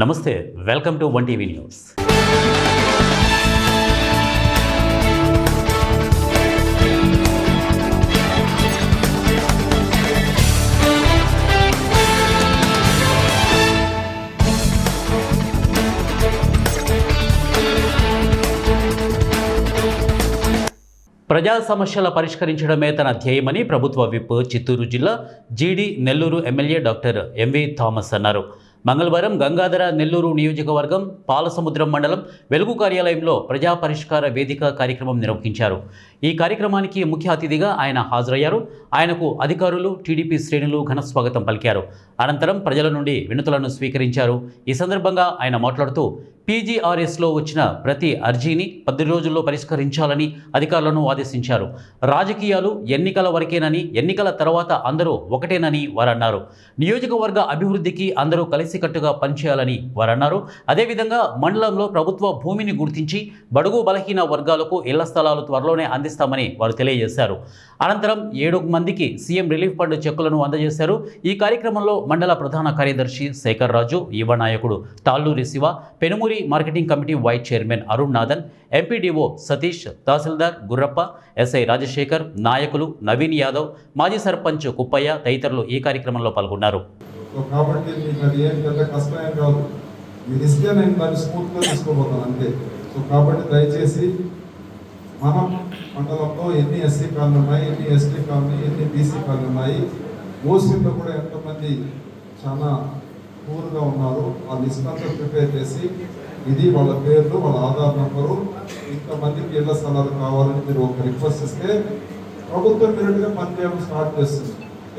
నమస్తే, welcome to one TV news. ప్రజా సమస్యల పరిష్కరించడమే తన ధ్యేయమని ప్రభుత్వ విప్ చిత్తూరు జిల్లా GD Nellore MLA doctor MV Thomas అన్నారు. మంగళవారం గంగాధర నెల్లూరు నియోజకవర్గం పాలసముద్రం మండలం వెలుగు కార్యాలయంలో ప్రజా పరిష్కార వేదిక కార్యక్రమం నిర్వహించారు. ఈ కార్యక్రమానికి ముఖ్య అతిథిగా ఆయన హాజరయ్యారు. ఆయనకు అధికారులు, టీడీపీ శ్రేణులు ఘన స్వాగతం పలికారు. అనంతరం ప్రజల నుండి వినతులను స్వీకరించారు. ఈ సందర్భంగా ఆయన మాట్లాడుతూ పీజీఆర్ఎస్లో వచ్చిన ప్రతి అర్జీని 10 రోజుల్లో పరిష్కరించాలని అధికారులను ఆదేశించారు. రాజకీయాలు ఎన్నికల వరకేనని, ఎన్నికల తర్వాత అందరూ ఒకటేనని వారన్నారు. నియోజకవర్గ అభివృద్ధికి అందరూ కలిసికట్టుగా పనిచేయాలని వారన్నారు. అదేవిధంగా మండలంలో ప్రభుత్వ భూమిని గుర్తించి బడుగు బలహీన వర్గాలకు ఇళ్ల స్థలాలు త్వరలోనే అందిస్తామని వారు తెలియజేశారు. అనంతరం 7 మందికి సీఎం రిలీఫ్ ఫండ్ చెక్కులను అందజేశారు. ఈ కార్యక్రమంలో మండల ప్రధాన కార్యదర్శి శేఖర్ రాజు, యువ నాయకుడు Talluri Siva, Penumuri marketing committee vice chairman Arun Nathan, MPDO Satish, తహసీల్దార్ గుర్రప్ప, ఎస్ఐ రాజశేఖర్, నాయకులు నవీన్ యాదవ్, మాజీ సర్పంచ్ కుప్పయ్య తదితరులు ఈ కార్యక్రమంలో పాల్గొన్నారు. కాబట్టి మీకు అది ఏం పెద్ద కష్టం కాదు, మీరు ఇస్తే నేను దాన్ని స్మూత్గా తీసుకోబోతాను అంతే. సో కాబట్టి దయచేసి మనం మండలంలో ఎన్ని ఎస్సీ కాలనీ ఉన్నాయి, ఎన్ని ఎస్టీ కాలనీ, ఎన్ని బీసీ కాలనీ ఉన్నాయి, ఓసీలో కూడా ఎంతమంది చాలా పూర్గా ఉన్నారు, ఆ లిస్ట్ అంతా ప్రిపేర్ చేసి ఇది వాళ్ళ పేర్లు, వాళ్ళ ఆధార్ నెంబరు, ఇంతమందికి ఇళ్ల స్థలాలు కావాలని మీరు ఒక రిక్వెస్ట్ ఇస్తే ప్రభుత్వం ఇమీడియట్గా పనిచేయడం స్టార్ట్ చేస్తుంది.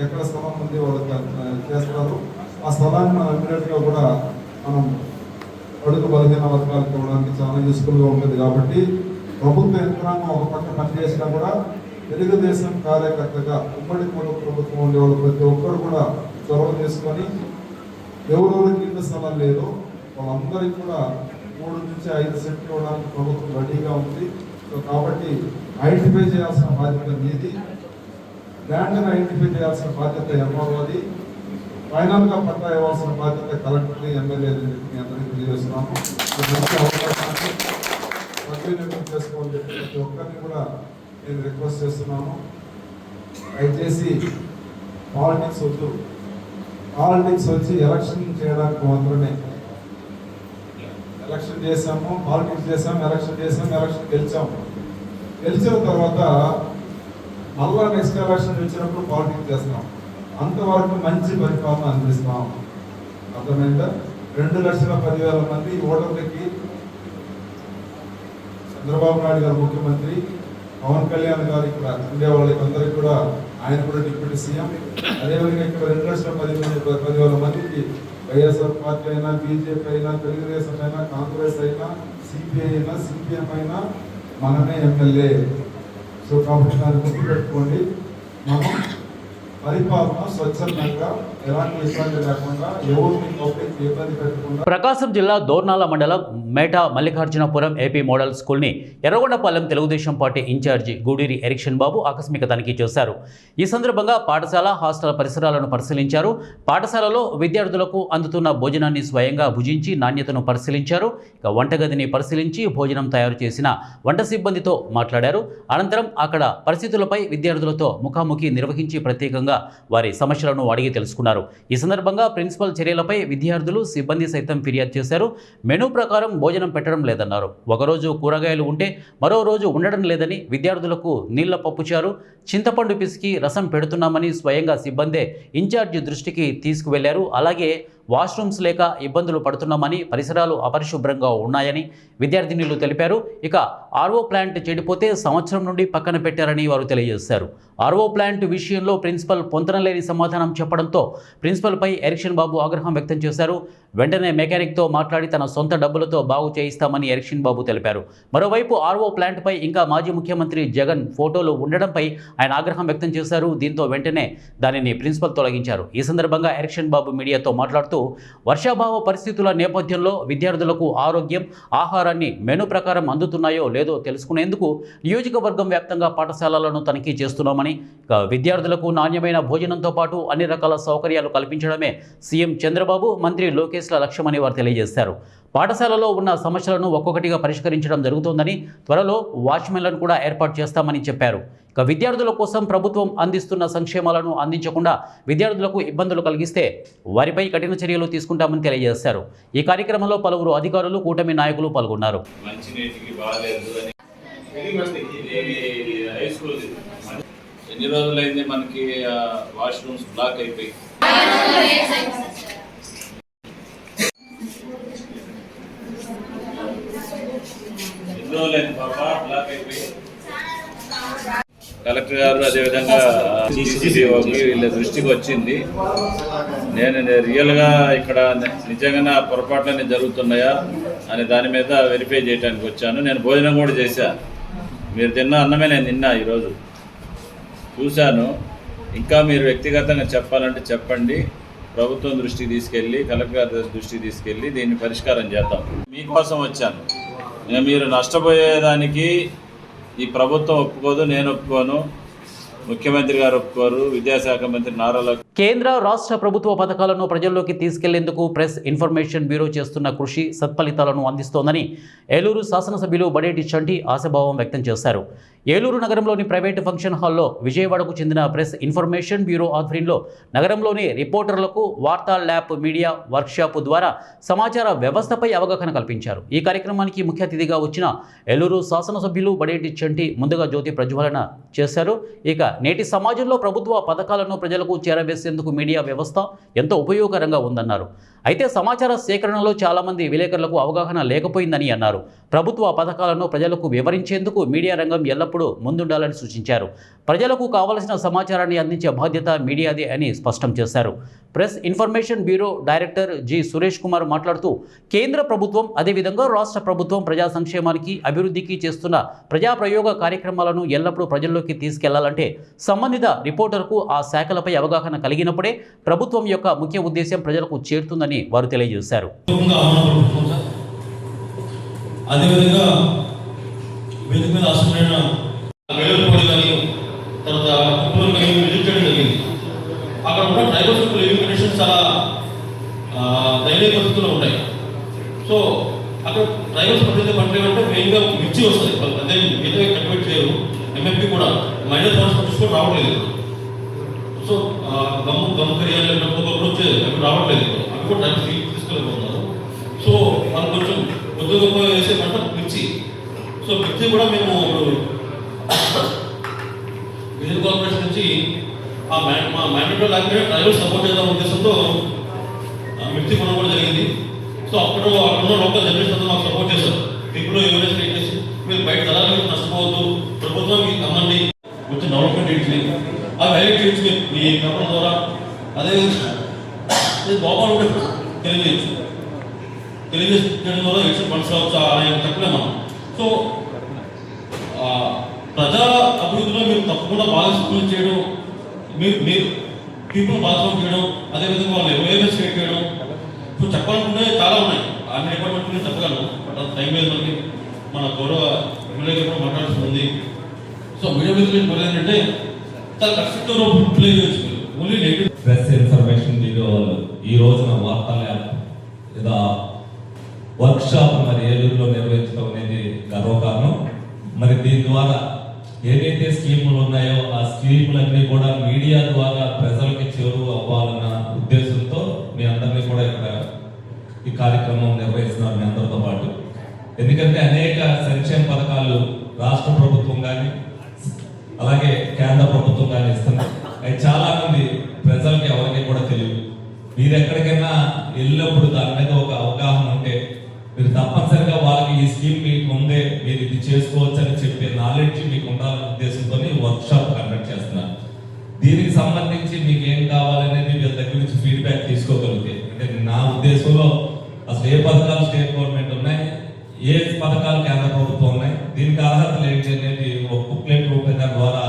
ఎక్కడ స్థలం ఉంది వాళ్ళకి చేస్తారు. ఆ స్థలాన్ని మనం ఇమీడియట్గా కూడా మనం అడుగు బలహీన వర్గాలకు ఇవ్వడానికి చాలా యూస్ఫుల్గా ఉంటుంది. కాబట్టి ప్రభుత్వ యంత్రాంగం ఒక పక్క పనిచేసినా కూడా తెలుగుదేశం కార్యకర్తగా ఉమ్మడి ప్రభుత్వం ఉండేవాళ్ళు ప్రతి ఒక్కరు కూడా చొరవ తీసుకొని ఎవరెవరికి ఇళ్ల స్థలం లేదో వాళ్ళందరికీ కూడా 3 నుంచి 5 సెంట్లు ఇవ్వడానికి ప్రభుత్వం రెడీగా ఉంది. సో కాబట్టి ఐడెంటిఫై చేయాల్సిన బాధ్యత మీది, ల్యాండ్ని ఐడెంటిఫై చేయాల్సిన బాధ్యత ఎంఆర్ఓది, ఫైనల్గా పట్టా ఇవ్వాల్సిన బాధ్యత కలెక్టర్ని, ఎమ్మెల్యేని మీ అందరికీ తెలియజేస్తున్నాము. మంచి అవకాశాన్ని సద్వినియోగం చేసుకోవాలని చెప్పి ప్రతి ఒక్కరిని కూడా నేను రిక్వెస్ట్ చేస్తున్నాను. దయచేసి పాలిటిక్స్ వద్దు. పాలిటిక్స్ వచ్చి ఎలక్షన్ చేయడానికి మాత్రమే. ఎలక్షన్ చేసాము, పాలిటిక్స్ చేసాము, ఎలక్షన్ గెలిచాము. గెలిచిన తర్వాత మళ్ళా నెక్స్ట్ ఎలక్షన్ వచ్చినప్పుడు పాలిటిక్స్ చేస్తాం. అంతవరకు మంచి పరిపాలన అందిస్తాం. అర్థమైందా? 2,10,000 మంది ఓటర్లకి చంద్రబాబు నాయుడు గారు ముఖ్యమంత్రి, పవన్ కళ్యాణ్ గారు ఇక్కడ ఉండే వాళ్ళకి అందరికీ కూడా ఆయన కూడా డిప్యూటీ సీఎం. అదేవిధంగా ఇక్కడ 2,10,000 మందికి వైఎస్ఆర్ పార్టీ అయినా, బీజేపీ అయినా, తెలుగుదేశం అయినా, కాంగ్రెస్ అయినా, సిపిఐ అయినా, సిపిఎం అయినా మనమే ఎమ్మెల్యే. సో కాబట్టి దాన్ని గుర్తుపెట్టుకోండి. మనం పరిపాలన స్వచ్ఛందంగా ఎలాంటి ఇబ్బంది లేకుండా ఎవరిని పబ్లిక్ ఇబ్బంది పెట్టకుండా. ప్రకాశం జిల్లా దోర్నాల మండలం మేటా మల్లికార్జునపురం ఏపీ మోడల్ స్కూల్ని ఎర్రగొండపాలెం తెలుగుదేశం పార్టీ ఇన్ఛార్జి గూడూరి ఎరిక్షన్ బాబు ఆకస్మిక తనిఖీ చేశారు. ఈ సందర్భంగా పాఠశాల, హాస్టల్ పరిసరాలను పరిశీలించారు. పాఠశాలలో విద్యార్థులకు అందుతున్న భోజనాన్ని స్వయంగా భుజించి నాణ్యతను పరిశీలించారు. ఇక వంటగదిని పరిశీలించి భోజనం తయారు చేసిన వంట సిబ్బందితో మాట్లాడారు. అనంతరం అక్కడ పరిస్థితులపై విద్యార్థులతో ముఖాముఖి నిర్వహించి ప్రత్యేకంగా వారి సమస్యలను అడిగి తెలుసుకున్నారు. ఈ సందర్భంగా ప్రిన్సిపల్ చర్యలపై విద్యార్థులు, సిబ్బంది సైతం ఫిర్యాదు చేశారు. మెనూ ప్రకారం భోజనం పెట్టడం లేదన్నారు. ఒకరోజు కూరగాయలు ఉంటే మరో రోజు ఉండడం లేదని, విద్యార్థులకు నీళ్ల పప్పుచారు, చింతపండు పిసికి రసం పెడుతున్నామని స్వయంగా సిబ్బందే ఇన్ఛార్జి దృష్టికి తీసుకువెళ్లారు. అలాగే వాష్రూమ్స్ లేక ఇబ్బందులు పడుతున్నామని, పరిసరాలు అపరిశుభ్రంగా ఉన్నాయని విద్యార్థినులు తెలిపారు. ఇక ఆర్ఓ ప్లాంట్ చెడిపోతే సంవత్సరం నుండి పక్కన పెట్టారని వారు తెలియజేశారు. ఆర్ఓ ప్లాంట్ విషయంలో ప్రిన్సిపల్ పొంతనలేని సమాధానం చెప్పడంతో ప్రిన్సిపల్పై ఎరిక్షన్ బాబు ఆగ్రహం వ్యక్తం చేశారు. వెంటనే మెకానిక్తో మాట్లాడి తన సొంత డబ్బులతో బాగు చేయిస్తామని ఎరిక్షన్ బాబు తెలిపారు. మరోవైపు ఆర్ఓ ప్లాంట్పై ఇంకా మాజీ ముఖ్యమంత్రి జగన్ ఫోటోలు ఉండడంపై ఆయన ఆగ్రహం వ్యక్తం చేశారు. దీంతో వెంటనే దానిని ప్రిన్సిపల్ తొలగించారు. ఈ సందర్భంగా ఎరిక్షన్ బాబు మీడియాతో మాట్లాడుతూ మాట్లాడుతూ వర్షాభావ పరిస్థితుల నేపథ్యంలో విద్యార్థులకు ఆరోగ్యం, ఆహారాన్ని మెను ప్రకారం అందుతున్నాయో లేదో తెలుసుకునేందుకు నియోజకవర్గం వ్యాప్తంగా పాఠశాలలను తనిఖీ చేస్తున్నామని, విద్యార్థులకు నాణ్యమైన భోజనంతో పాటు అన్ని రకాల సౌకర్యాలు కల్పించడమే సీఎం చంద్రబాబు, మంత్రి లోకేష్ల లక్ష్యమని వారు తెలియజేశారు. పాఠశాలలో ఉన్న సమస్యలను ఒక్కొక్కటిగా పరిష్కరించడం జరుగుతోందని, త్వరలో వాచ్మెన్లను కూడా ఏర్పాటు చేస్తామని చెప్పారు. విద్యార్థుల కోసం ప్రభుత్వం అందిస్తున్న సంక్షేమాలను అందించకుండా విద్యార్థులకు ఇబ్బందులు కలిగిస్తే వారిపై కఠిన చర్యలు తీసుకుంటామని తెలియజేశారు. ఈ కార్యక్రమంలో పలువురు అధికారులు, కూటమి నాయకులు పాల్గొన్నారు. ఎన్ని రోజులైంది మనకి వాష్రూమ్స్ బ్లాక్ అయిపోయి? ఎన్ని రోజులైంది పాపా బ్లాక్ అయిపోయి? కలెక్టర్ గారు అదేవిధంగా సిసిడిఓకి వీళ్ళ దృష్టికి వచ్చింది. నేను రియల్గా ఇక్కడ నిజంగా పొరపాట్లన్నీ జరుగుతున్నాయా అనే దాని మీద వెరిఫై చేయడానికి వచ్చాను. నేను భోజనం కూడా చేశాను. మీరు తిన్న అన్నమే నేను తిన్నా, ఈరోజు చూశాను. ఇంకా మీరు వ్యక్తిగతంగా చెప్పాలంటే చెప్పండి. ప్రభుత్వం దృష్టికి తీసుకెళ్ళి, కలెక్టర్ గారి దృష్టికి తీసుకెళ్ళి దీన్ని పరిష్కారం చేద్దాం. మీకోసం వచ్చాను. మీరు నష్టపోయేదానికి ఈ ప్రభుత్వం ఒప్పుకోదు, నేను ఒప్పుకోను, ముఖ్యమంత్రి గారు ఒప్పుకోరు, విద్యాశాఖ మంత్రి నారా లోకేష్. కేంద్ర రాష్ట్ర ప్రభుత్వ పథకాలను ప్రజల్లోకి తీసుకెళ్లేందుకు ప్రెస్ ఇన్ఫర్మేషన్ బ్యూరో చేస్తున్న కృషి సత్ఫలితాలను అందిస్తోందని ఏలూరు శాసనసభ్యులు బడేటి చంటి ఆశాభావం వ్యక్తం చేశారు. ఏలూరు నగరంలోని ప్రైవేటు ఫంక్షన్ హాల్లో విజయవాడకు చెందిన ప్రెస్ ఇన్ఫర్మేషన్ బ్యూరో ఆధ్వర్యంలో నగరంలోని రిపోర్టర్లకు వార్తా ల్యాబ్ మీడియా వర్క్షాప్ ద్వారా సమాచార వ్యవస్థపై అవగాహన కల్పించారు. ఈ కార్యక్రమానికి ముఖ్య అతిథిగా వచ్చిన ఏలూరు శాసనసభ్యులు బడేటి చంటి ముందుగా జ్యోతి ప్రజ్వలన చేశారు. ఇక నేటి సమాజంలో ప్రభుత్వ పథకాలను ప్రజలకు చేరవేసేందుకు మీడియా వ్యవస్థ ఎంతో ఉపయోగకరంగా ఉందన్నారు. అయితే సమాచార సేకరణలో చాలామంది విలేకరులకు అవగాహన లేకపోయిందని అన్నారు. ప్రభుత్వ పథకాలను ప్రజలకు వివరించేందుకు మీడియా రంగం ఎల్లప్పుడూ ముందుండాలని సూచించారు. ప్రజలకు కావలసిన సమాచారాన్ని అందించే బాధ్యత మీడియాదే అని స్పష్టం చేశారు. Press information bureau director G Suresh Kumar మాట్లాడుతూ కేంద్ర ప్రభుత్వం అదేవిధంగా రాష్ట్ర ప్రభుత్వం ప్రజా సంక్షేమానికి, అభివృద్ధికి చేస్తున్న ప్రజా ప్రయోగ కార్యక్రమాలను ఎల్లప్పుడూ ప్రజల్లోకి తీసుకెళ్లాలంటే సంబంధిత రిపోర్టర్కు ఆ శాఖలపై అవగాహన కలిగినప్పుడే ప్రభుత్వం యొక్క ముఖ్య ఉద్దేశం ప్రజలకు చేరుతుందని వారు తెలియజేశారు. అదేవిధంగా వేదిక మీద ఆశ్రమైన వేలూరుపాడు కానీ తర్వాత కుప్పూరు కానీ విజిట్ చేయడం జరిగింది. అక్కడ ఉన్న ట్రైబల్ పీపుల్ లివింగ్ కండిషన్స్ చాలా దయనీయ పరిస్థితుల్లో ఉంటాయి. సో అక్కడ ట్రైబల్స్ పద్ధతి పంటలు అంటే మెయిన్గా మిర్చి వస్తుంది. అదే మిగతా కల్టివేట్ చేయరు. ఎంఎంపీ కూడా మైనర్ ఫారెస్ట్ పర్చేస్ కూడా రావట్లేదు. సో గమ్ము కరియాలు వచ్చే అవి రావట్లేదు. అవి కూడా ట్రైబల్స్ తీసుకెళ్ళిపోతున్నారు. సో వాళ్ళు కొంచెం ఉద్యోగ వేసే పంట మిర్చి. సో మిర్చి కూడా మేము విజయ్ కార్పొరేషన్ నుంచి మా మ్యాండేటరీ లాగా ట్రైబల్ సపోర్ట్ చేద్దాం ఉద్దేశంతో మిర్చి కొనడం కూడా జరిగింది. సో అక్కడ లోకల్ జర్నలిస్ట్ మాకు సపోర్ట్ చేశారు. ఇప్పుడు ఎవరైనా క్రియేట్ చేసి మీరు బయట దళాలు తెలియజేయవచ్చు. ప్రభుత్వానికి కమ్మండి వచ్చే డెవలప్మెంట్ ఏంటి ఆ హైలైట్ చేసి మీ కప్పడం ద్వారా అదే లోపాలు కూడా తెలియజేయడం ద్వారా ఎక్స్ట్రా ఫండ్స్ రావచ్చు ఆయన చెప్పలేము మనం. సో ప్రజా అభివృద్ధిలో మీరు తప్పకుండా భాగస్వామ్యం చేయడం, మీరు పీపుల్ భాగస్వామ్యం చేయడం, అదేవిధంగా వాళ్ళు అవేర్నెస్ క్రియేట్ చేయడం. ఇప్పుడు చెప్పాలనుకుంటే చాలా ఉన్నాయి. అన్ని డిపార్ట్మెంట్ గురించి చెప్పగలను. బట్ టైం మీద మనకి మన గౌరవ ఎమ్మెల్యే గారు కూడా మాట్లాడుతూ ఉంది. సో మీడియా బిజినెస్ ఏంటంటే చాలా కష్టంతో ప్లే చేయొచ్చు. Only negative press information bureau వాళ్ళు ఈ రోజున వార్తా ల్యాబ్ లేదా వర్క్షాప్ మరి ఏలూరులో నిర్వహించడం అనేది గర్వకారణం. మరి దీని ద్వారా ఏదైతే స్కీములు ఉన్నాయో ఆ స్కీములన్నీ కూడా మీడియా ద్వారా ప్రజలకి చేరువ అవ్వాలన్న ఉద్దేశంతో మీ అందరినీ కూడా ఇక్కడ ఈ కార్యక్రమం నిర్వహిస్తున్నారు మీ అందరితో పాటు. ఎందుకంటే అనేక సంక్షేమ పథకాలు రాష్ట్ర ప్రభుత్వం కానీ అలాగే కేంద్ర ప్రభుత్వం కానీ ఇస్తున్నారు. అవి చాలా మంది ప్రజలకి ఎవరికి కూడా తెలియదు. మీరు ఎక్కడికైనా వెళ్ళినప్పుడు దాని మీద ఒక అవగాహన ఉంటే మీరు తప్పనిసరిగా వాళ్ళకి ఈ స్కీమ్ మీకు ఉందే, మీరు ఇది చేసుకోవచ్చు అని చెప్పే నాలెడ్జ్ మీకు ఉండాలనే ఉద్దేశంతో వర్క్ షాప్ కండక్ట్ చేస్తున్నారు. దీనికి సంబంధించి మీకు ఏం కావాలనేది వీళ్ళ దగ్గర నుంచి ఫీడ్బ్యాక్ తీసుకోగలిగితే, అంటే నా ఉద్దేశంలో అసలు ఏ పథకాలు స్టేట్ గవర్నమెంట్ ఉన్నాయి, ఏ పథకాలు కేంద్ర ప్రభుత్వం ఉన్నాయి, దీనికి అర్హతలు ఏంటి అనేది ఒక బుక్లెట్ రూపంగా ద్వారా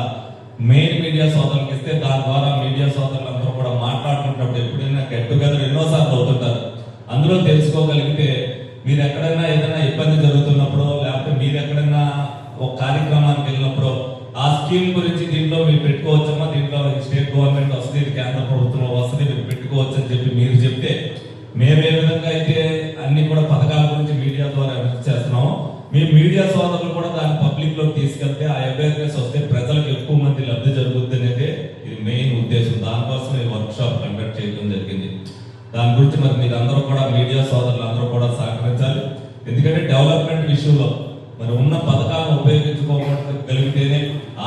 మెయిన్ మీడియా సోదరులకు ఇస్తే దాని ద్వారా మీడియా సోదరులందరూ కూడా మాట్లాడుకుంటున్నప్పుడు ఎప్పుడైనా గెట్ టుగెదర్ ఎన్నోసార్లు అవుతుంటారు. అందులో తెలుసుకోగలిగితే మీరు ఎక్కడైనా ఏదైనా ఇబ్బంది జరుగుతున్నప్పుడు లేకపోతే మీరు ఎక్కడైనా ఒక కార్యక్రమానికి వెళ్ళినప్పుడు ఆ స్కీమ్ గురించి దీంట్లో మీరు పెట్టుకోవచ్చమ్మా, దీంట్లో స్టేట్ గవర్నమెంట్ వస్తుంది, కేంద్ర ప్రభుత్వం వస్తుంది, మీరు పెట్టుకోవచ్చు అని చెప్పి మీరు చెప్తే మేము ఏ విధంగా అయితే అన్ని కూడా పథకాల గురించి మీడియా ద్వారా అభివృద్ధి చేస్తున్నాము, మీ మీడియా సోదరులు కూడా దాన్ని పబ్లిక్ లోకి తీసుకెళ్తే ఆ అవేర్నెస్ వస్తే ప్రజలకు ఎక్కువ మంది లబ్ధి జరుగుతుంది అనేది ఇది మెయిన్ ఉద్దేశం. దానికోసం ఈ వర్క్ షాప్ కండక్ట్ చేయడం జరిగింది. దాని గురించి మరి మీరందరూ కూడా మీడియా సోదరులు అందరూ కూడా సహకరించాలి. ఎందుకంటే డెవలప్మెంట్ విషయంలో మరి ఉన్న పథకాలను ఉపయోగించుకోగలిగితేనే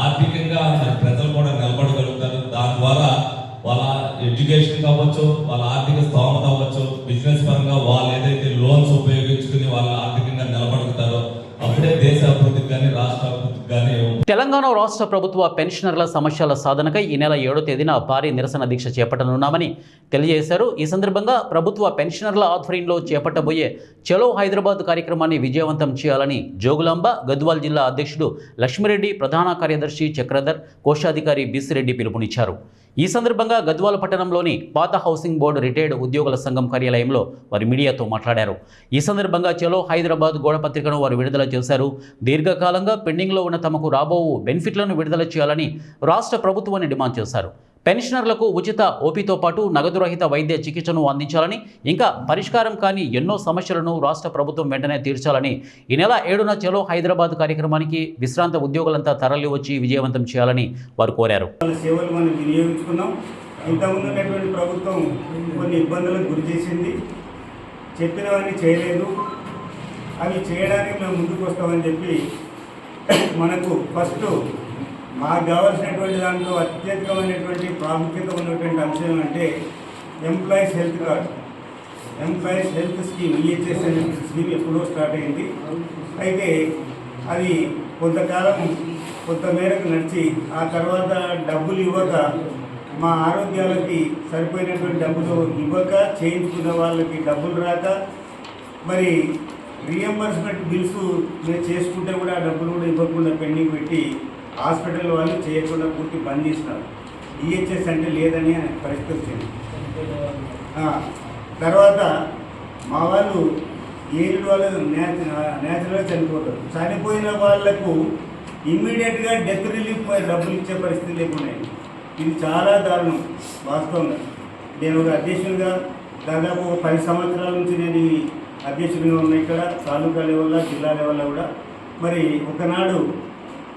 ఆర్థికంగా మరి ప్రజలు కూడా నిలబడగలుగుతారు. దాని ద్వారా వాళ్ళ ఎడ్యుకేషన్ కావచ్చు, వాళ్ళ ఆర్థిక స్తోమత అవ్వచ్చు, బిజినెస్ పరంగా వాళ్ళు ఏదైతే లోన్స్ ఉపయోగించుకుని వాళ్ళు ఆర్థికంగా నిలబడుతారో అప్పుడే దేశ అభివృద్ధికి కానీ రాష్ట్ర అభివృద్ధికి కానీ. తెలంగాణ రాష్ట్ర ప్రభుత్వ పెన్షనర్ల సమస్యల సాధనకై ఈ నెల 7వ తేదీన భారీ నిరసన దీక్ష చేపట్టనున్నామని తెలియజేశారు. ఈ సందర్భంగా ప్రభుత్వ పెన్షనర్ల ఆధ్వర్యంలో చేపట్టబోయే చలో హైదరాబాద్ కార్యక్రమాన్ని విజయవంతం చేయాలని జోగులాంబ గద్వాల్ జిల్లా అధ్యక్షుడు లక్ష్మిరెడ్డి, ప్రధాన కార్యదర్శి చక్రధర్, కోశాధికారి బీసిరెడ్డి పిలుపునిచ్చారు. ఈ సందర్భంగా గద్వాల పట్టణంలోని పాత హౌసింగ్ బోర్డు రిటైర్డ్ ఉద్యోగుల సంఘం కార్యాలయంలో వారు మీడియాతో మాట్లాడారు. ఈ సందర్భంగా చలో హైదరాబాద్ గోడపత్రికను వారు విడుదల చేశారు. దీర్ఘకాలంగా పెండింగ్లో ఉన్న తమకు రాబో బెనిఫిట్లను విడుదల చేయాలని రాష్ట్ర ప్రభుత్వాన్ని డిమాండ్ చేశారు. పెన్షనర్లకు ఉచిత ఓపీతో పాటు నగదు రహిత వైద్య చికిత్సను అందించాలని, ఇంకా పరిష్కారం కాని ఎన్నో సమస్యలను రాష్ట్ర ప్రభుత్వం వెంటనే తీర్చాలని ఈ నెల 7న చలో హైదరాబాద్ కార్యక్రమానికి విశ్రాంత ఉద్యోగులంతా తరలి వచ్చి విజయవంతం చేయాలని వారు కోరారు. సేవలు మనం వినియోగించుకున్నాం. ఇంతకుముందు ఉన్నటువంటి ప్రభుత్వం కొన్ని ఇబ్బందులకు గురి చేసింది, చెప్పినవన్నీ చేయలేదు. అవి చేయడానికి మేము ముందుకు వస్తామని చెప్పి మనకు ఫస్ట్ మాకు కావాల్సినటువంటి దాంట్లో అత్యధికమైనటువంటి ప్రాముఖ్యత ఉన్నటువంటి అంశం అంటే employees health card, employees health scheme, EHS అనే స్కీమ్ ఎప్పుడో స్టార్ట్ అయింది. అయితే అది కొంతకాలం కొంత మేరకు నడిచి ఆ తర్వాత డబ్బులు ఇవ్వక, మా ఆరోగ్యాలకి సరిపోయినటువంటి డబ్బులు ఇవ్వక, చేయించుకున్న వాళ్ళకి డబ్బులు రాక, మరి రీఎంబర్స్మెంట్ బిల్స్ మేము చేసుకుంటే కూడా ఆ డబ్బులు కూడా ఇవ్వకుండా పెండింగ్ పెట్టి హాస్పిటల్ వాళ్ళు చేయకుండా పూర్తి బంద్ చేసినారు. ఈహెచ్ఎస్ అంటే లేదని పరిస్థితి వచ్చింది. తర్వాత మా వాళ్ళు ఏడు వాళ్ళు న్యాచురల్గా చనిపోతారు. చనిపోయిన వాళ్లకు ఇమ్మీడియట్గా డెత్ రిలీఫ్ డబ్బులు ఇచ్చే పరిస్థితి లేకుండా ఇది చాలా దారుణం. వాస్తవంగా నేను ఒక అధ్యక్షుడిగా దాదాపు 10 సంవత్సరాల నుంచి నేను ఈ అధ్యక్షుడిగా ఉన్నా. ఇక్కడ తాలూకా లెవెల్లో, జిల్లా లెవెల్లో కూడా మరి ఒకనాడు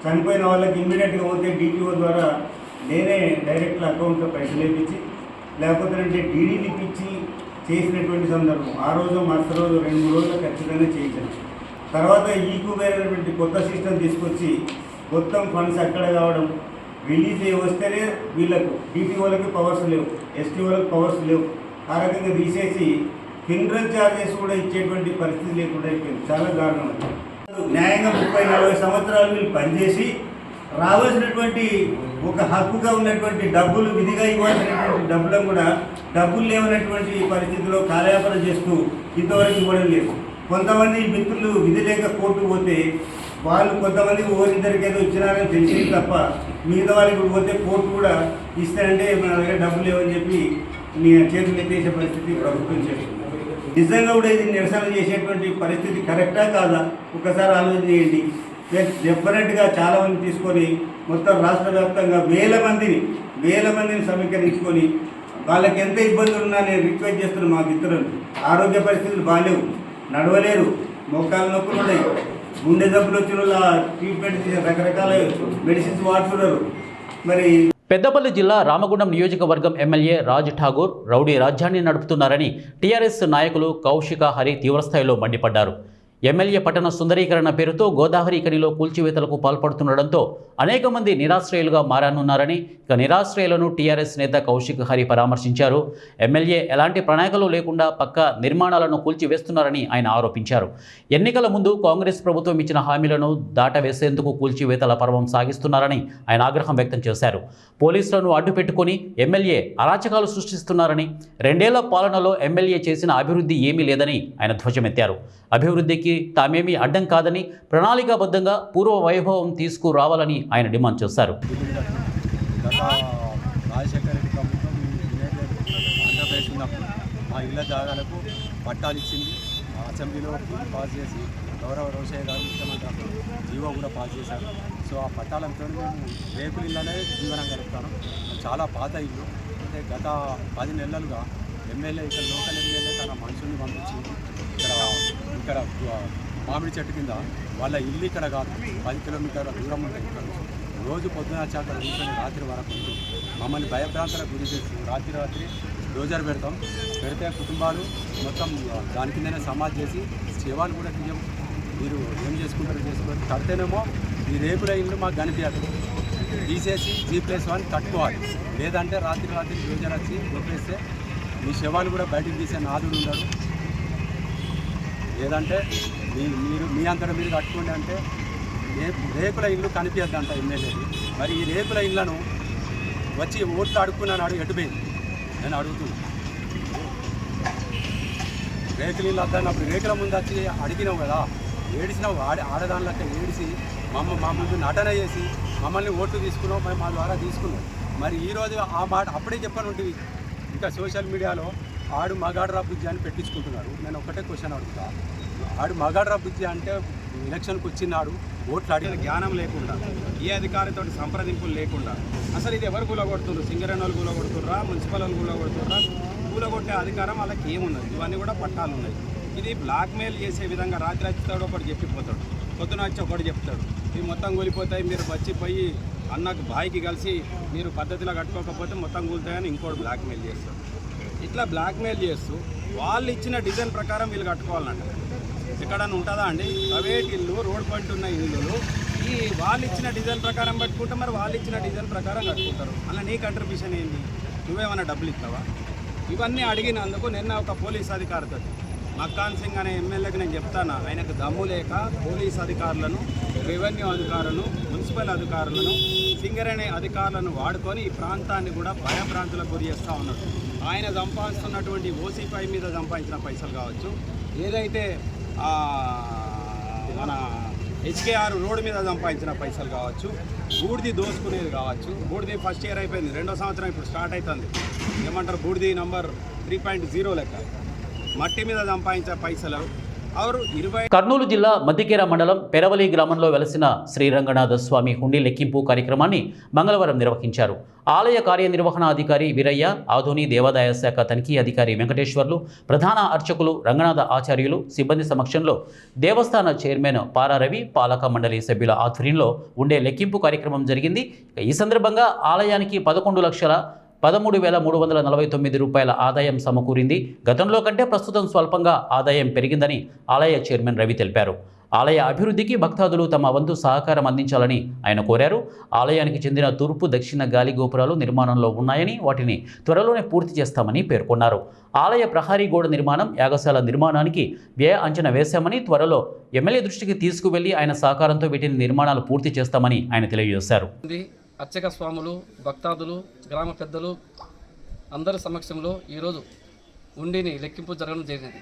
చనిపోయిన వాళ్ళకి ఇమ్మీడియట్గా పోతే డిటిఓ ద్వారా నేనే డైరెక్ట్ అకౌంట్లో పైసలు వేయించి, లేకపోతే అంటే డీడీలు ఇప్పించి చేసినటువంటి సందర్భం. ఆ రోజు మరుసటి రోజు 2-3 రోజులు ఖచ్చితంగా చేయించాను. తర్వాత ఈకుమైనటువంటి కొత్త సిస్టమ్ తీసుకొచ్చి మొత్తం ఫండ్స్ అక్కడ కావడం, రిలీజ్ వస్తేనే వీళ్ళకు డిటిఓలకి పవర్స్ లేవు, ఎస్టీ వాళ్ళకి పవర్స్ లేవు. ఆ రకంగా తీసేసి ఫినరల్ ఛార్జెస్ కూడా ఇచ్చేటువంటి పరిస్థితి లేకుండా అయిపోయింది. చాలా దారుణం. న్యాయంగా 30-40 సంవత్సరాలు వీళ్ళు పనిచేసి రావాల్సినటువంటి ఒక హక్కుగా ఉన్నటువంటి డబ్బులు, విధిగా ఇవ్వాల్సినటువంటి డబ్బులను కూడా డబ్బులు లేవనటువంటి పరిస్థితిలో కాలయాపన చేస్తూ ఇంతవరకు ఇవ్వడం లేదు. కొంతమంది మిత్రులు విధి లేక కోర్టుకు పోతే వాళ్ళు కొంతమందికి ఓరిద్దరికి ఏదో ఇచ్చినారని తెలిసింది తప్ప మిగతా వాళ్ళకి పోతే కోర్టు కూడా ఇస్తారంటే మన దగ్గర డబ్బులు లేవని చెప్పి నీ చేతులు ఎత్తేసే పరిస్థితి ప్రభుత్వం చేస్తుంది. నిజంగా కూడా ఇది నిరసన చేసేటువంటి పరిస్థితి కరెక్టా కాదా ఒకసారి ఆలోచన చేయండి. డెఫినెట్గా చాలామంది తీసుకొని మొత్తం రాష్ట్ర వ్యాప్తంగా వేల మందిని సమీకరించుకొని వాళ్ళకి ఎంత ఇబ్బందులు ఉన్నా నేను రిక్వెస్ట్ చేస్తున్నాను. మా మిత్రులు ఆరోగ్య పరిస్థితులు బాగాలేవు, నడవలేరు, మోకాలు నొప్పులు ఉన్నాయి, గుండె జబ్బులు వచ్చిన వాళ్ళ ట్రీట్మెంట్ రకరకాల మెడిసిన్స్ వాడుతున్నారు. మరి పెద్దపల్లి జిల్లా రామగుండం నియోజకవర్గం ఎమ్మెల్యే రాజ్ ఠాగూర్ రౌడీ రాజ్యాన్ని నడుపుతున్నారని టీఆర్ఎస్ నాయకులు కౌశిక హరి తీవ్రస్థాయిలో మండిపడ్డారు. ఎమ్మెల్యే పట్టణ సుందరీకరణ పేరుతో గోదావరి ఖనిలో కూల్చివేతలకు పాల్పడుతుండడంతో అనేక మంది నిరాశ్రయులుగా మారనున్నారని, ఇక నిరాశ్రయులను టీఆర్ఎస్ నేత కౌశిక్ హరి పరామర్శించారు. ఎమ్మెల్యే ఎలాంటి ప్రణాళికలు లేకుండా పక్క నిర్మాణాలను కూల్చివేస్తున్నారని ఆయన ఆరోపించారు. ఎన్నికల ముందు కాంగ్రెస్ ప్రభుత్వం ఇచ్చిన హామీలను దాటవేసేందుకు కూల్చివేతల పర్వం సాగిస్తున్నారని ఆయన ఆగ్రహం వ్యక్తం చేశారు. పోలీసులను అడ్డుపెట్టుకుని ఎమ్మెల్యే అరాచకాలు సృష్టిస్తున్నారని, 2 ఏళ్ల పాలనలో ఎమ్మెల్యే చేసిన అభివృద్ధి ఏమీ లేదని ఆయన ధ్వజమెత్తారు. అభివృద్ధికి తామేమీ అడ్డం కాదని, ప్రణాళికాబద్ధంగా పూర్వ వైభవం తీసుకురావాలని ఆయన డిమాండ్ చేశారు. రాజశేఖర రెడ్డి ప్రభుత్వం ఆంధ్రప్రదేశ్ ఉన్నప్పుడు ఆ ఇళ్ల జాగాలకు పట్టాలు ఇచ్చింది. అసెంబ్లీలో పాస్ చేసి గౌరవ రోషయ్య గారు ముఖ్యమంత్రి జీవో కూడా పాస్ చేశారు. సో ఆ పట్టాలతో మేము రేకుల ఇళ్ళనే జీవనం గడుపుతాను. చాలా పాత ఇల్లు. అంటే గత 10 నెలలుగా ఎమ్మెల్యే ఇక్కడ లోకల్ ఎమ్మెల్యే తన మనుషుల్ని పంపించి ఇక్కడ మామిడి చెట్టు కింద వాళ్ళ ఇల్లు ఇక్కడ కాదు 10 కిలోమీటర్ల దూరం ఉంటుంది. ఇక్కడ రోజు పొద్దున వచ్చాక కూర్చొని రాత్రి వరకు మమ్మల్ని భయభ్రాంతలకు గురి చేసి రాత్రి డోజర్ పెడితే కుటుంబాలు మొత్తం దాని కిందనే సమాజ్ చేసి సేవలు కూడా తీయం. మీరు ఏం చేసుకుంటారో చేసుకోవాలి. కడితేనేమో ఈ రేకుల ఇల్లు మాకు కనిపించదు, తీసేసి G+1 కట్టుకోవాలి. లేదంటే రాత్రి డోజర్ వచ్చి కొట్టేస్తే మీ శవాలు కూడా బయటకు తీసే నాదుడు ఉండడు. లేదంటే మీరు మీ అంతటా మీరు కట్టుకోండి అంటే రేకుల ఇల్లు కనిపించద్దంట ఎమ్మెల్యేది. మరి ఈ రేకుల ఇళ్లను వచ్చి ఓట్లు అడుక్కున్నాడు, ఎటుపోయింది నేను అడుగుతున్నాను. రేకుల ఇల్లు వద్దన్నప్పుడు రేకుల ముందు వచ్చి అడిగినావు కదా, ఏడిసినావు. ఆడదానిలక్క ఏడిసి మా ముందు నటన చేసి మమ్మల్ని ఓట్లు తీసుకున్నావు, మేము మా ద్వారా తీసుకున్నాం. మరి ఈరోజు ఆ మాట అప్పుడే చెప్పని ఉంటుంది. ఇంకా సోషల్ మీడియాలో ఆడు మగాడ్రా బుజ్జి అని పెట్టించుకుంటున్నాడు. నేను ఒకటే క్వశ్చన్ అడుగుతా, ఆడు మగాడ్రా బుజ్జి అంటే ఎలక్షన్కి వచ్చినాడు ఓట్లు అడిగిన జ్ఞానం లేకుండా, ఏ అధికారితో సంప్రదింపులు లేకుండా అసలు ఇది ఎవరు కూలగొడుతున్నారు? సింగరేణి వాళ్ళు కూలగొడుతుర్రా, మున్సిపల్ వాళ్ళు కూలగొడుతుర్రా? కూలగొట్టే అధికారం వాళ్ళకి ఏమున్నది? ఇవన్నీ కూడా పట్టాలు ఉన్నాయి. ఇది బ్లాక్మెయిల్ చేసే విధంగా రాత్రి వచ్చేస్తాడు, ఒకటి చెప్పిపోతాడు, పొద్దున వచ్చి ఒకటి చెప్తాడు, ఇవి మొత్తం కూలిపోతాయి, మీరు వచ్చిపోయి అన్నకు బాయికి కలిసి మీరు పద్ధతిలో కట్టుకోకపోతే మొత్తం కూలుతాయని ఇంకోటి బ్లాక్మెయిల్ చేస్తాడు. ఇట్లా బ్లాక్మెయిల్ చేస్తూ వాళ్ళు ఇచ్చిన డిజైన్ ప్రకారం వీళ్ళు కట్టుకోవాలంట. ఎక్కడన్నా ఉంటుందా అండి? ప్రైవేట్ ఇల్లు, రోడ్ పాయింట్ ఉన్న ఇల్లులు ఈ వాళ్ళు ఇచ్చిన డిజైన్ ప్రకారం కట్టుకుంటే మరి వాళ్ళు ఇచ్చిన డిజైన్ ప్రకారం కట్టుకుంటారు. అలా నీ కంట్రిబ్యూషన్ ఏంటి? నువ్వేమైనా డబ్బులు ఇస్తావా? ఇవన్నీ అడిగినందుకు నిన్న ఒక పోలీస్ అధికారితో మక్కాన్ సింగ్ అనే ఎమ్మెల్యేకి నేను చెప్తాను, ఆయనకు దమ్ము లేక పోలీస్ అధికారులను, రెవెన్యూ అధికారులను, మున్సిపల్ అధికారులను, సింగరేణి అధికారులను వాడుకొని ఈ ప్రాంతాన్ని కూడా భయభ్రాంతులకు గురి చేస్తూ ఉన్నాడు. ఆయన సంపాదిస్తున్నటువంటి ఓసీ5 మీద సంపాదించిన పైసలు కావచ్చు, ఏదైతే మన HKR రోడ్డు మీద సంపాదించిన పైసలు కావచ్చు, బూడిది దోసుకునేది కావచ్చు. బూడిది ఫస్ట్ ఇయర్ అయిపోయింది, 2వ సంవత్సరం ఇప్పుడు స్టార్ట్ అవుతుంది. ఏమంటారు? బూడిది నంబర్ 3.0 లెక్క మట్టి మీద సంపాదించే పైసలు అవరు 20. కర్నూలు జిల్లా మద్దికేర మండలం పెరవలి గ్రామంలో వెలసిన శ్రీరంగనాథ స్వామి హుండీ లెక్కింపు కార్యక్రమాన్ని మంగళవారం నిర్వహించారు. ఆలయ కార్యనిర్వహణాధికారి వీరయ్య, ఆధుని దేవాదాయ శాఖ తనిఖీ అధికారి వెంకటేశ్వర్లు, ప్రధాన అర్చకులు రంగనాథ ఆచార్యులు సిబ్బంది సమక్షంలో దేవస్థాన చైర్మన్ పారారవి, పాలక మండలి సభ్యుల ఆధ్వర్యంలో ఉండే లెక్కింపు కార్యక్రమం జరిగింది. ఈ సందర్భంగా ఆలయానికి 11,13,349 రూపాయల ఆదాయం సమకూరింది. గతంలో కంటే ప్రస్తుతం స్వల్పంగా ఆదాయం పెరిగిందని ఆలయ చైర్మన్ రవి తెలిపారు. ఆలయ అభివృద్ధికి భక్తాదులు తమ వంతు సహకారం అందించాలని ఆయన కోరారు. ఆలయానికి చెందిన తూర్పు, దక్షిణ గాలి గోపురాలు నిర్మాణంలో ఉన్నాయని, వాటిని త్వరలోనే పూర్తి చేస్తామని పేర్కొన్నారు. ఆలయ ప్రహరీ గోడ నిర్మాణం, యాగశాల నిర్మాణానికి వ్యయ అంచనా వేశామని, త్వరలో ఎమ్మెల్యే దృష్టికి తీసుకువెళ్లి ఆయన సహకారంతో వీటిని నిర్మాణాలు పూర్తి చేస్తామని ఆయన తెలియజేశారు. అర్చక స్వాములు, భక్తాదులు, గ్రామ పెద్దలు అందరి సమక్షంలో ఈరోజు ఉండిని లెక్కింపు జరగడం జరిగింది.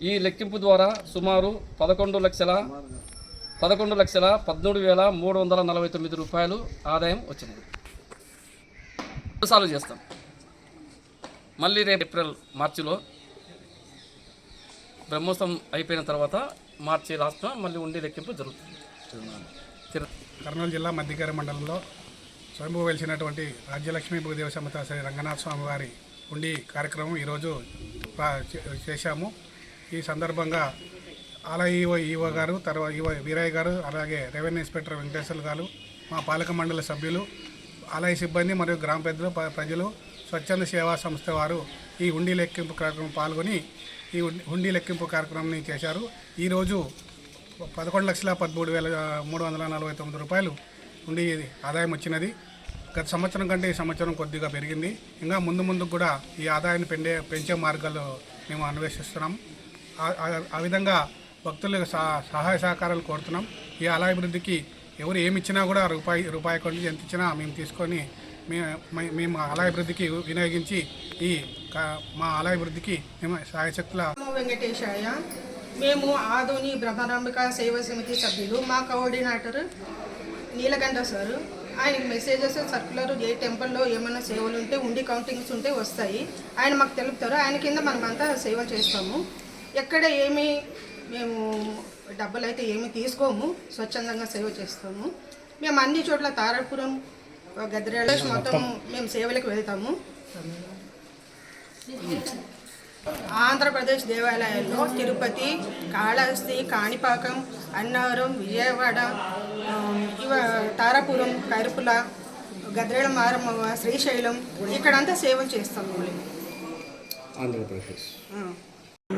ఈ లెక్కింపు ద్వారా సుమారు 11,13,49 రూపాయలు ఆదాయం వచ్చింది. సాల్వ్ చేస్తాం. మళ్ళీ రేపు మార్చిలో బ్రహ్మోత్సవం అయిపోయిన తర్వాత మార్చి లాస్ట్లో మళ్ళీ ఉండి లెక్కింపు జరుగుతుంది. కర్నూలు జిల్లా మద్దికేర మండలంలో స్వయంభూ వెలిసినటువంటి రాజ్యలక్ష్మీ భూదేవ సమేత శ్రీ రంగనాథ స్వామి వారి ఉండి కార్యక్రమం ఈరోజు చేశాము. ఈ సందర్భంగా ఆలయ ఈవో గారు, తర్వాత వీరయ్య గారు, అలాగే రెవెన్యూ ఇన్స్పెక్టర్ వెంకటేశ్వర్లు గారు, మా పాలక మండలి సభ్యులు, ఆలయ సిబ్బంది మరియు గ్రామ పెద్దలు, ప్రజలు, స్వచ్ఛంద సేవా సంస్థ వారు ఈ హుండీ లెక్కింపు కార్యక్రమం పాల్గొని ఈ హుండీ లెక్కింపు కార్యక్రమాన్ని చేశారు. ఈరోజు 11,13,349 రూపాయలు హుండీ ఆదాయం వచ్చినది. గత సంవత్సరం కంటే ఈ సంవత్సరం కొద్దిగా పెరిగింది. ఇంకా ముందు కూడా ఈ ఆదాయాన్ని పెంచే మార్గాలు మేము అన్వేషిస్తున్నాం. ఆ విధంగా భక్తులకు సహాయ సహకారాలు కోరుతున్నాం. ఈ ఆలయాభివృద్ధికి ఎవరు ఏమి ఇచ్చినా కూడా రూపాయి కొంచెం ఎంత ఇచ్చినా మేము తీసుకొని మేము ఆలయాభివృద్ధికి వినియోగించి మా ఆలయాభివృద్ధికి మేము సాయశక్తుల. వెంకటేశాయ. మేము ఆధుని బ్రహ్మరాంబిక సేవా సమితి సభ్యులు. మా కోఆర్డినేటర్ నీలకంఠ సారు. ఆయనకి మెసేజెస్ సర్క్యులర్ ఏ టెంపుల్లో ఏమైనా సేవలు ఉంటే ఉండి కౌంటింగ్స్ ఉంటే వస్తాయి. ఆయన మాకు తెలుపుతారు. ఆయన కింద మనమంతా సేవ చేస్తాము. ఎక్కడ ఏమి మేము డబ్బులు అయితే ఏమి తీసుకోము, స్వచ్ఛందంగా సేవ చేస్తాము. మేము అన్ని చోట్ల తారాపురం, గద్రేళ మొత్తం మేము సేవలకు వెళ్తాము. ఆంధ్రప్రదేశ్ దేవాలయాల్లో తిరుపతి, కాళహస్తి, కాణిపాకం, అన్నవరం, విజయవాడ, తారాపురం, కైరుపుల, గద్రేళ మారమ్మ, శ్రీశైలం ఇక్కడంతా సేవలు చేస్తాము. ఆంధ్రప్రదేశ్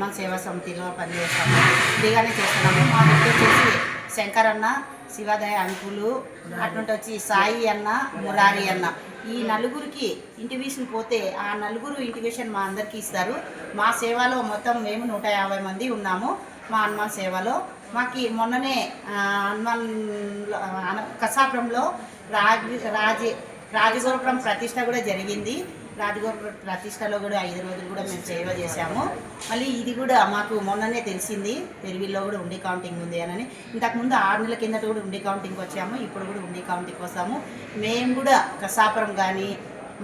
మా సేవా సమితిలో పనిచేస్తాము. ఫ్రీగానే చేస్తున్నాము. మా గుర్తు వచ్చేసి శంకరన్న, శివాదయ అంకులు, అటువంటి వచ్చి సాయి అన్న, మురారి అన్న, ఈ నలుగురికి ఇంటిమేషన్ పోతే ఆ నలుగురు ఇంటిమేషన్ మా అందరికీ ఇస్తారు. మా సేవలో మొత్తం మేము 150 మంది ఉన్నాము. మా హనుమాన్ సేవలో మాకు మొన్ననే హనుమాన్ కసాపురంలో రాజగోపురం ప్రతిష్ట కూడా జరిగింది. రాజగోపురం ప్రతిష్టలో కూడా 5 రోజులు కూడా మేము సేవ చేశాము. మళ్ళీ ఇది కూడా మాకు మొన్ననే తెలిసింది, పెరివిల్లో కూడా ఉండి కౌంటింగ్ ఉంది అని. ఇంతకుముందు 6 నెలల కిందట కూడా ఉండి కౌంటింగ్కి వచ్చాము. ఇప్పుడు కూడా ఉండి కౌంటింగ్కి వస్తాము. మేము కూడా కసాపురం కానీ,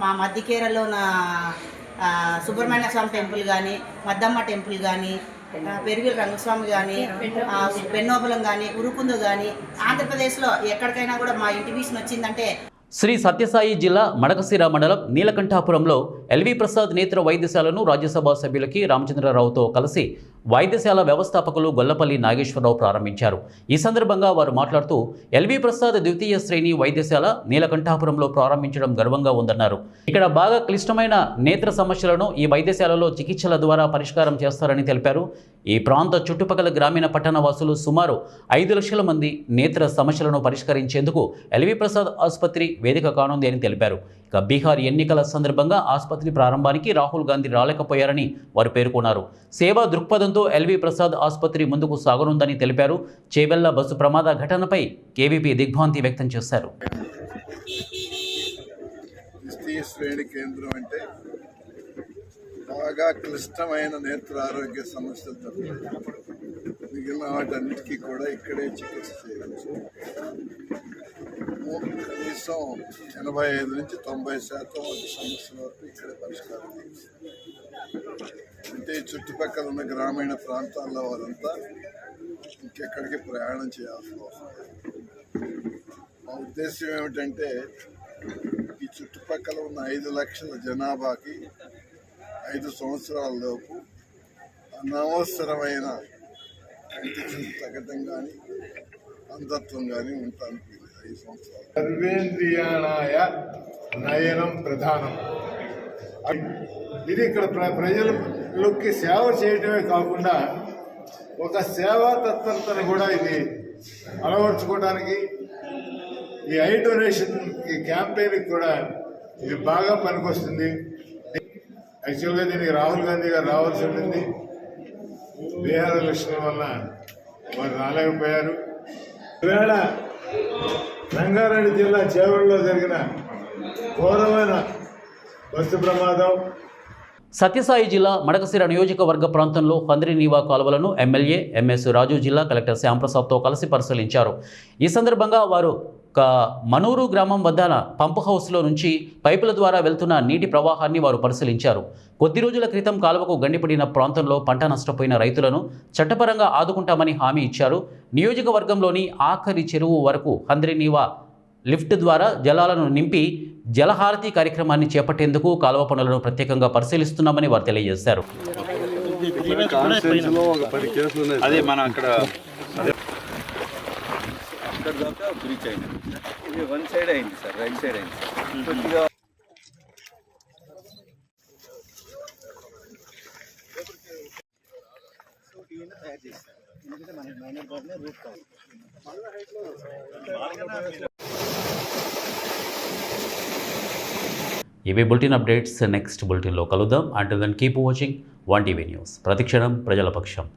మా మధ్యకేరలో ఉన్న సుబ్రహ్మణ్య స్వామి టెంపుల్ కానీ, మద్దమ్మ టెంపుల్ కానీ, పెరివిల రంగస్వామి కానీ, పెన్నోబలం కానీ, ఉరుకుందు కానీ, ఆంధ్రప్రదేశ్లో ఎక్కడికైనా కూడా మా ఇంటిమేషన్ వచ్చిందంటే శ్రీ సత్యసాయి జిల్లా మడకశిర మండలం నీలకంఠాపురంలో ఎల్వి ప్రసాద్ నేత్ర వైద్యశాలను రాజ్యసభ సభ్యులకి రామచంద్రరావుతో కలిసి వైద్యశాల వ్యవస్థాపకులు గొల్లపల్లి నాగేశ్వరరావు ప్రారంభించారు. ఈ సందర్భంగా వారు మాట్లాడుతూ ఎల్వి ప్రసాద్ ద్వితీయ శ్రేణి వైద్యశాల నీలకంఠాపురంలో ప్రారంభించడం గర్వంగా ఉందన్నారు. ఇక్కడ బాగా క్లిష్టమైన నేత్ర సమస్యలను ఈ వైద్యశాలలో చికిత్సల ద్వారా పరిష్కారం చేస్తారని తెలిపారు. ఈ ప్రాంత చుట్టుపక్కల గ్రామీణ పట్టణ వాసులు సుమారు 5 లక్షల మంది నేత్ర సమస్యలను పరిష్కరించేందుకు ఎల్వి ప్రసాద్ ఆసుపత్రి వేదిక కానుంది అని తెలిపారు. ఇక బీహార్ ఎన్నికల సందర్భంగా ఆసుపత్రి ప్రారంభానికి రాహుల్ గాంధీ రాలేకపోయారని వారు పేర్కొన్నారు. సేవా దృక్పథంతో ఎల్వి ప్రసాద్ ఆసుపత్రి ముందుకు సాగనుందని తెలిపారు. చేవెళ్ల బస్సు ప్రమాద ఘటనపై కేవీపీ దిగ్భ్రాంతి వ్యక్తం చేశారు. ద్వితీయ శ్రేణి కేంద్రం అంటే బాగా క్లిష్టమైన నేత్ర ఆరోగ్య సమస్యలు తప్ప మిగిలిన వాటన్నిటికీ కూడా ఇక్కడే చికిత్స చేయవచ్చు. కనీసం 85 నుంచి 90% సమస్యల వరకు ఇక్కడే పరిష్కారం చేస్తుంది. అంటే చుట్టుపక్కల ఉన్న గ్రామీణ ప్రాంతాల్లో వారంతా ఇంకెక్కడికి ప్రయాణం చేయాల్సిన అవసరం లేదు. మా ఉద్దేశం ఏమిటంటే ఈ చుట్టుపక్కల ఉన్న 5 లక్షల జనాభాకి 5 సంవత్సరాల లోపు అనవసరమైన కంటి చూపు తగ్గడం కానీ అంధత్వం కానీ ఉండటానికి 5 సంవత్సరాలు. సర్వేంద్రియాణాయ నయనం ప్రధానం. ఇది ఇక్కడ ప్రజలకి సేవ చేయటమే కాకుండా ఒక సేవా తత్పరతను కూడా ఇది అలవర్చుకోవడానికి ఈ ఐ డొనేషన్ క్యాంపెయిన్కి కూడా ఇది బాగా పనికొస్తుంది. యాక్చువల్గా దీనికి రాహుల్ గాంధీ గారు రావాల్సి ఉండింది. బీహార్ ఎలక్షన్ వల్ల వారు రాలేకపోయారు. ఈవేళ రంగారెడ్డి జిల్లా చేవెళ్ళలో జరిగిన ఘోరమైన బస్సు ప్రమాదం. సత్యసాయి జిల్లా మడకశిర నియోజకవర్గ ప్రాంతంలో హంద్రీనీవా కాలువలను ఎమ్మెల్యే ఎంఎస్ రాజు జిల్లా కలెక్టర్ శ్యాంప్రసాద్తో కలిసి పరిశీలించారు. ఈ సందర్భంగా వారు మనూరు గ్రామం వద్ద పంప్ హౌస్లో నుంచి పైపుల ద్వారా వెళ్తున్న నీటి ప్రవాహాన్ని వారు పరిశీలించారు. కొద్ది రోజుల క్రితం కాలువకు గండిపడిన ప్రాంతంలో పంట నష్టపోయిన రైతులను చట్టపరంగా ఆదుకుంటామని హామీ ఇచ్చారు. నియోజకవర్గంలోని ఆఖరి చెరువు వరకు హంద్రీనీవా లిఫ్ట్ ద్వారా జలాలను నింపి జలహారతి కార్యక్రమాన్ని చేపట్టేందుకు కాలువ పనులను ప్రత్యేకంగా పరిశీలిస్తున్నామని వారు తెలియజేశారు. అదే మన అక్కడ బ్రీచ్ అయింది. ఇది 1 సైడ్ అయింది సార్, రైట్ సైడ్ అయింది కొద్దిగా. ఇవి బులెటిన్ అప్డేట్స్. నెక్స్ట్ బులెటిన్లో కలుద్దాం. Until then keep watching 1TV news. ప్రతిక్షణం ప్రజల పక్షం.